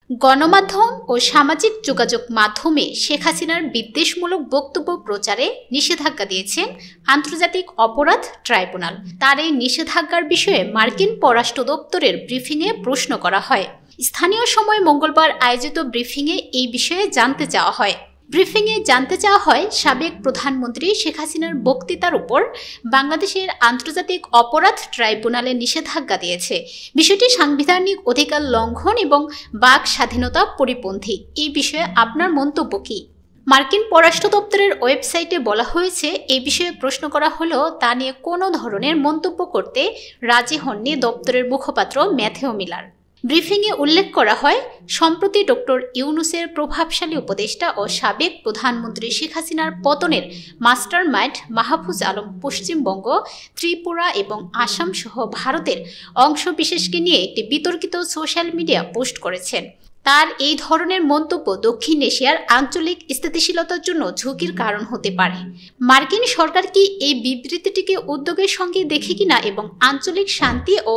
গণমাধ্যম ও সামাজিক যোগাযোগ মাধ্যমে শেখ হাসিনার বিদ্বেষমূলক বক্তব্য প্রচারে নিষেধাজ্ঞা দিয়েছেন আন্তর্জাতিক অপরাধ ট্রাইব্যুনাল। তার এই নিষেধাজ্ঞার বিষয়ে মার্কিন পররাষ্ট্র দপ্তরের ব্রিফিংয়ে প্রশ্ন করা হয়। স্থানীয় সময় মঙ্গলবার আয়োজিত ব্রিফিংয়ে এই বিষয়ে জানতে চাওয়া হয়। ব্রিফিংয়ে জানতে চাওয়া হয়, সাবেক প্রধানমন্ত্রী শেখ হাসিনার বক্তৃতার উপর বাংলাদেশের আন্তর্জাতিক অপরাধ ট্রাইব্যুনালে নিষেধাজ্ঞা দিয়েছে। বিষয়টি সাংবিধানিক অধিকার লঙ্ঘন এবং বাক স্বাধীনতা পরিপন্থী। এই বিষয়ে আপনার মন্তব্য কী? মার্কিন পররাষ্ট্র দপ্তরের ওয়েবসাইটে বলা হয়েছে, এই বিষয়ে প্রশ্ন করা হলেও তা নিয়ে কোনো ধরনের মন্তব্য করতে রাজি হননি দপ্তরের মুখপাত্র ম্যাথিউ মিলার। ব্রিফিংয়ে উল্লেখ করা হয়, সম্প্রতি ডক্টর ইউনূসের প্রভাবশালী উপদেষ্টা ও সাবেক প্রধানমন্ত্রী শেখ হাসিনার পতনের মাস্টার মাইন্ড মাহফুজ আলম পশ্চিমবঙ্গ, ত্রিপুরা এবং আসাম সহ ভারতের অংশবিশেষকে নিয়ে একটি বিতর্কিত সোশ্যাল মিডিয়া পোস্ট করেছেন। তার এই ধরনের মন্তব্য দক্ষিণ এশিয়ার আঞ্চলিক স্থিতিশীলতার জন্য ঝুঁকির কারণ হতে পারে। মার্কিন সরকার কি এই বিবৃতিটিকে উদ্যোগের সঙ্গে দেখে কিনা এবং আঞ্চলিক শান্তি ও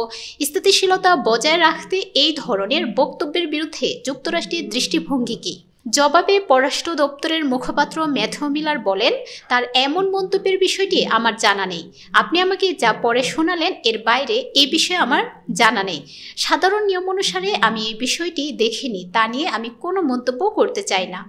স্থিতিশীলতা বজায় রাখতে এই ধরনের বক্তব্যের বিরুদ্ধে যুক্তরাষ্ট্রের দৃষ্টিভঙ্গি কী? জবাবে পররাষ্ট্র দপ্তরের মুখপাত্র ম্যাথিউ মিলার বলেন, তার এমন মন্তব্যের বিষয়টি আমার জানা নেই। আপনি আমাকে যা পরে শোনালেন এর বাইরে এই বিষয়ে আমার জানা নেই। সাধারণ নিয়ম অনুসারে আমি এই বিষয়টি দেখিনি, তা নিয়ে আমি কোনো মন্তব্য করতে চাই না।